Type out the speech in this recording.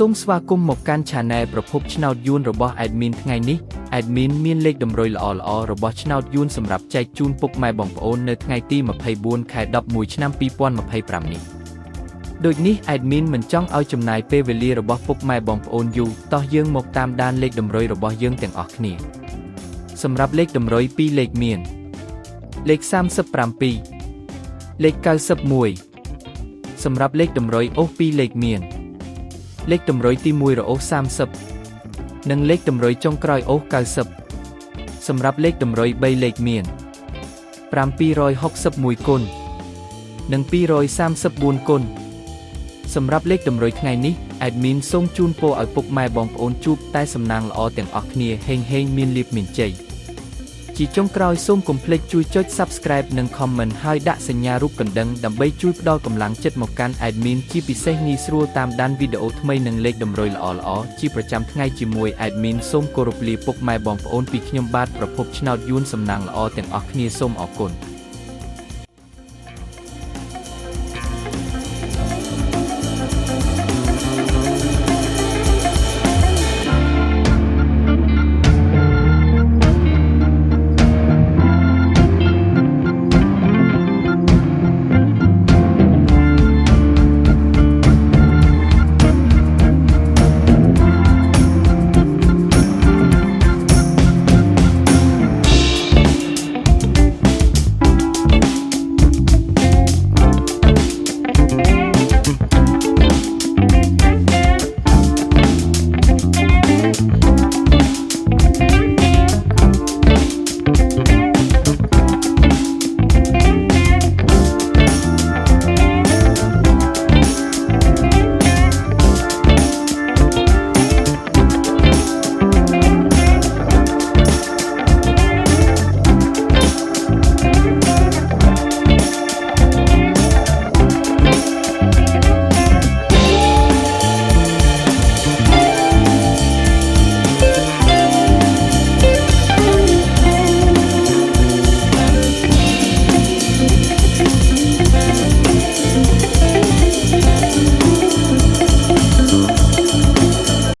សូមស្វាគមន៍មកកាន់ Channel ប្រភពឆ្នោតយួនរបស់ Admin ថ្ងៃនេះ Admin មានលេខតម្រុយល្អៗរបស់ឆ្នោតយួនសម្រាប់ចែកជូនពុកម៉ែបងប្អូននៅថ្ងៃទី24 ខែ 11 ឆ្នាំ 2025 នេះដូចនេះ Admin មិនចង់ឲ្យចំណាយពេលវេលារបស់ពុកម៉ែបងប្អូនយូរតោះយើងមកតាមដានលេខតម្រុយរបស់យើងទាំងអស់គ្នាសម្រាប់លេខតម្រុយ2លេខមានលេខ37លេខ91សម្រាប់លេខតម្រុយអូស2លេខមានលេខតម្រុយទី1រអូស30និងលេខតម្រុយចុងក្រោយអូស90សម្រាប់លេខតម្រុយ3លេខមាន761គុណនិង234គុណសម្រាប់លេខតម្រុយថ្ងៃនេះ Admin សូមជូនពរឲ្យពុកម៉ែបងប្អូនជួបតែសំណាងល្អទាំងអស់គ្នាហេងមានលាភមានជ័យជាចុងក្រោយសូមកុំភ្លេចជួយចុច Subscribe និង Comment ហើយដាក់សញ្ញារូបកណ្ដឹងដើម្បីជួយផ្ដល់កម្លាំងចិត្តមកកាន់ Admin ជាពិសេសងាយស្រួលតាមដានវីដេអូថ្មីនិងលេខតម្រុយល្អៗជាប្រចាំថ្ងៃជាមួយ Admin សូមគោរពលាពុកម៉ែបងប្អូនពីខ្ញុំបាទប្រភពឆ្នោតយួនសំណាងល្អទាំងអស់គ្នាសូមអរគុណ